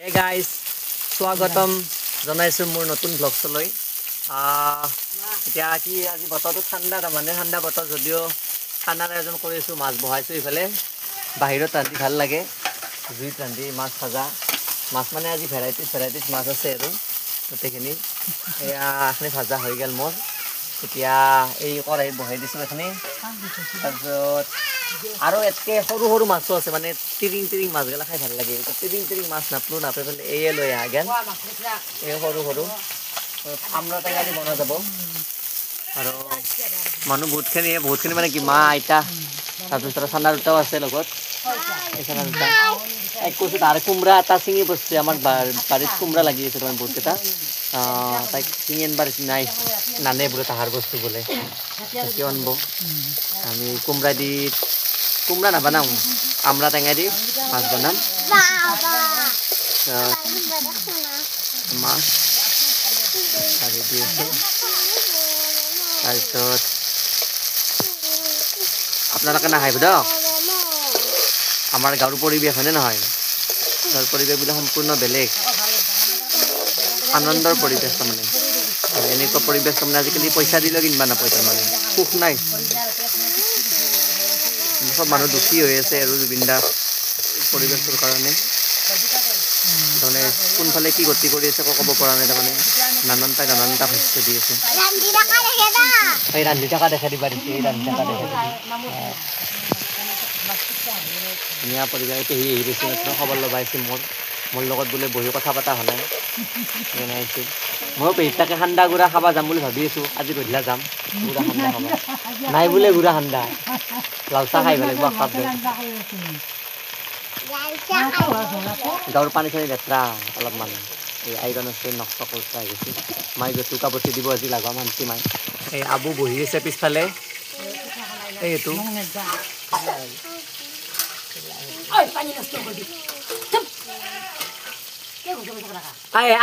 Hey guys, স্বাগতম জনাইছো মোৰ নতুন ব্লগছলৈ। এতিয়া কি আজি বতৰটো ঠাণ্ডা তাৰমানে ঠাণ্ডা বতৰ যদিও খানাৰ আয়োজন কৰিছো মাছ বহাইছো ইফালে বাহিৰত ৰান্ধি ভাল লাগে জুইত ৰান্ধি মাছ ভাজা মাছ মানে আজি ভেৰাইটিজ মাছ আছে আৰু গোটেইখিনি এখানি ভাজা হৈ গেল মোৰ এতিয়া এই কড়াইত বহাই দিছো এখানি তাৰপিছত আৰু এতকে সৰু সৰু মাছো আছে মানে তিৰিং মাছ গেলা খাই ভাল লাগে তিৰিং মাছ নাপলো নাপাই পেলাই এই লৈ আহা গেল এই সৰু আমৰা টেঙা দি বনা যাব আৰু মানুহ বহুতখিনি মানে কি মা আইতা তাৰপিছত চানা দুটাও আছে লগত এই চানা দুটা এক কৈছো তাৰ কুমৰা এটা চিঙি বসছে আমাৰ বাৰীত কুমৰা লাগি আছে মানে বহুত কেইটা তাই চিঙি আনবাৰ নাই নানে বোলে তাহাৰ বস্তু বোলে কি আনব আমি কুমৰা নাবনাও আমৰা টেঙা দি মাছ বনাম মাছ আৰু দিছো তাৰপিছত আপোনালোকে নাহাইব দিয়ক আমাৰ গাঁৱৰ পৰিৱেশ হয়নে নহয় গাঁৱৰ পৰিৱেশবিলাক সম্পূৰ্ণ বেলেগ আনন্দৰ পৰিৱেশ তাৰমানে এনেকুৱা পৰিৱেশ তাৰমানে আজিকালি পইচা দিলেও কিনিব নাপায় তাৰমানে সুখ নাই সব মানুহ দুখী হৈ আছে আৰু জুবিন দা পৰিৱেশটোৰ কাৰণে তাৰমানে কোনফালে কি গতি কৰি আছে ক'ব পৰা নাই তাৰমানে নানানটা শস্য দি আছে এই ৰান্ধি থকা দেখা দিবা দিছে এই ৰান্ধি থকা দেখা ধুনীয়া পৰিৱেশ পেহী আহি গৈছে মাত্ৰ খবৰ ল'ব আহিছে মোৰ লগত বোলে বহি কথা পতা হোৱা নাই সেইকাৰণে আহিছিল ময়ো পেহীৰ তাকে সান্দা গুড়া খাব যাম বুলি ভাবি আছোঁ আজি গধূলা যাম গুড়া সান্দা খাব নাই বোলে গুড়া সান্দা লাল চাহ খাই লাগিব কাপ গাঁৱৰ পানী চানী লেতেৰা অলপমান এই আইৰণ আছে নষ্ট কৰিছে আহি গৈছে মাই জতুকা বটি দিব আজি লাগা মানছি মাই এই আবু বহি আছে পিছফালে এইটো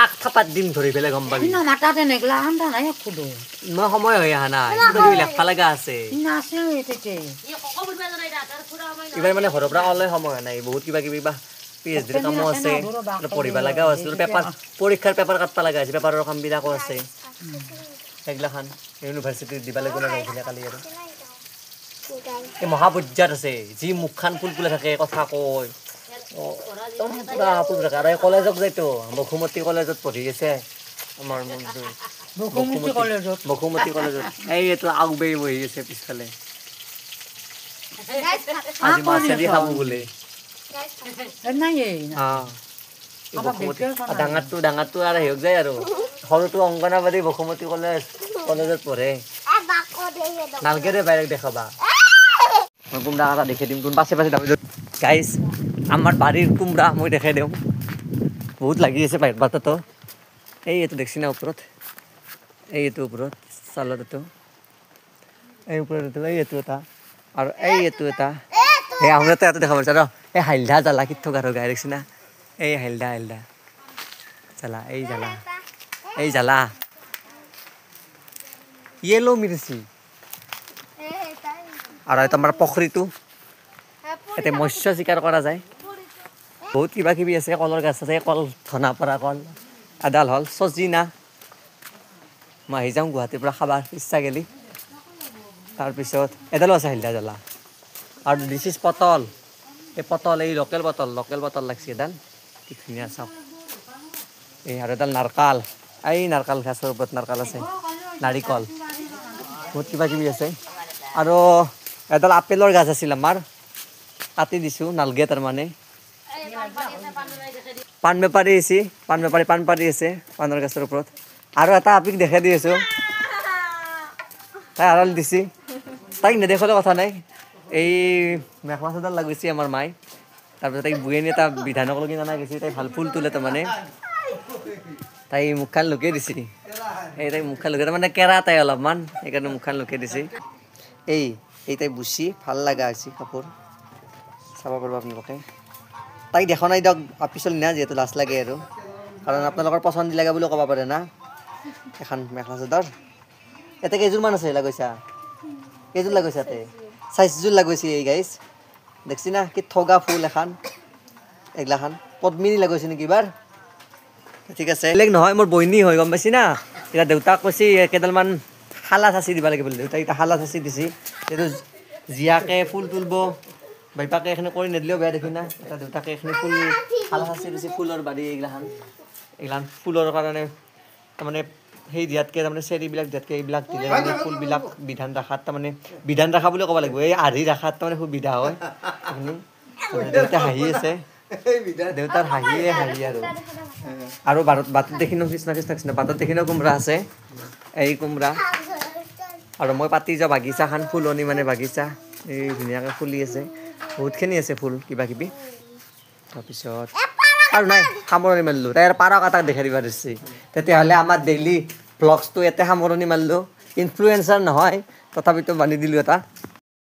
আগ থাপাত দিম ধৰি পেলাই গম পাবি মই সময় হৈ অহা নাই লেখা লগা আছে এইবাৰ মানে ঘৰৰ পৰা ওলাই সময় হোৱা নাই বহুত কিবা কিবি বা PhDৰ কামো আছে পঢ়িব লগাও আছে পৰীক্ষাৰ পেপাৰ কাটব লগা আছে পেপাৰৰ কামবিলাকো আছে সেইগিলাখান ইউনিভাৰ্চিটিত দিব লাগিব নহয় কালি আৰু এই মহাপৰ্যায়ত আছে যি মুখখান ফুলফুলে থাকে কথা কয় আৰু কলেজত যাইতো বসুমতী কলেজত পঢ়ি আছে আমাৰ বসুমতী কলেজত এইটো আগবেই বহি আছে পিছফালে আজি মাছেদি খাব বোলে ডাঙৰটো আৰু হেওক যায় আৰু সৰুটো অংগনাবাদী বসুমতী কলেজত পঢ়ে নালগে দে বাইৰেক দেখাবা মই কুমৰা এটা দেখাই দিম কোন পাছে গাইজ আমাৰ বাৰীৰ কুমৰা মই দেখাই দিওঁ বহুত লাগি আছে বাহিৰত বাটতো এইটো দেখছি না ওপৰত এইটো ওপৰত চালত এইটো এই ওপৰত এইটো এটা আৰু এইটো এটা এই আহোঁ এটা দেখা পাইছা ৰ এই হাইলধা জ্বালা কিট থকা আৰু গাই দেখছি না এই হাইলধা জ্বালা এই জ্বালা ইয়েলো মিৰ্চি আৰু এইটো আমাৰ পুখুৰীটো ইয়াতে মৎস্য চিকাৰ কৰা যায় বহুত কিবা কিবি আছে কলৰ গাছ আছে কল ধনাপৰা কল এডাল হ'ল চজিনা মই আহি যাওঁ গুৱাহাটীৰ পৰা খাব ইচ্ছা গেলি তাৰপিছত এডালো আছে হাইলধা জ্বালা আৰু দিছ ইজ পটল এই লোকেল বটল লাগছে এডাল কি ধুনীয়া চাওক এই আৰু এডাল নাৰকাল এই নাৰকাল গাছৰ ওপৰত নাৰকাল আছে নাৰিকল বহুত কিবা কিবি আছে আৰু এডাল আপেলৰ গাছ আছিল আমাৰ কাটি দিছোঁ নালগে তাৰমানে পাণ বেপাৰী পাণ পাৰি আছে পাণৰ গছৰ ওপৰত আৰু এটা আপিক দেখাই দি আছোঁ তাই আড়াল দিছে তাইক নেদেখলে কথা নাই এই মেখেলা চাদৰ লাগিছে আমাৰ মায়ে তাৰপিছত তাইক বুঢ়ী এটা বিধানক লগি নানা গৈছে তাই ভাল ফুল তোলে তাৰমানে তাই মুখখান লুকিয়াই দিছে তাই মুখখান লুকিয়াই তাৰমানে কেৰা তাই অলপমান সেইকাৰণে মুখখান লুকিয়াই দিছে এই তাই বুচি ভাল লগা হৈছে কাপোৰ চাব পাৰিব আপোনালোকে তাইক দেখা নাই দিয়ক পিছলি না যিহেতু লাজ লাগে আৰু কাৰণ আপোনালোকৰ পচন্দ লাগা বুলিও ক'ব পাৰে না এখন মেখেলা চাদৰ ইয়াতে কেইযোৰমান আছে লাগৈছা কেইযোৰ লাগৈছে ইয়াতে 6 যোৰ লাগৈছে এই গাইছ দেখছি না কি ঠগা ফুল এখন এগলাখান পদ্মিনী লাগৈছে নেকি এবাৰ ঠিক আছে বেলেগ নহয় মোৰ বইনী হয় গম পাইছি না এতিয়া দেউতাক কৈছি কেইডালমান শালা চাচি দিব লাগে বুলি দেউতাক এতিয়া শালা চাচি দিছি এইটো জীয়াকে ফুল তুলব বাইপাকে এইখিনি কৰি নিদিলেও বেয়া দেখি না এতিয়া দেউতাকে এইখিনি ফুল শালা চাচি দিছি ফুলৰ বাৰী এইগিলাখান ফুলৰ কাৰণে তাৰমানে সেই দিয়াতকৈ তাৰমানে চেৰিবিলাক দিয়াতকৈ এইবিলাক দিলে তাৰমানে ফুলবিলাক বিধান ৰখাত তাৰমানে বিধান ৰখা বুলি ক'ব লাগিব এই আঢ়ি ৰখাত তাৰমানে সুবিধা হয় এইখিনি দেউতা হাঁহি আছে দেউতাৰ হাঁহিয়ে হাঁহি আৰু বাটত দেখিনো কৃষ্ণ বাটত দেখিনো কোমৰা আছে এই কোমৰা আৰু মই পাতি যাওঁ বাগিচাখন ফুলনি মানে বাগিচা এই ধুনীয়াকৈ ফুলি আছে বহুতখিনি আছে ফুল কিবা কিবি তাৰপিছত আৰু নাই সামৰণি মাৰিলোঁ তাই আৰু পাৰ কাটাক দেখাই দিব দিছে তেতিয়াহ'লে আমাৰ ডেইলি ব্লগছটো ইয়াতে সামৰণি মাৰিলোঁ ইনফ্লুৱেঞ্চাৰ নহয় তথাপিতো বান্ধি দিলোঁ এটা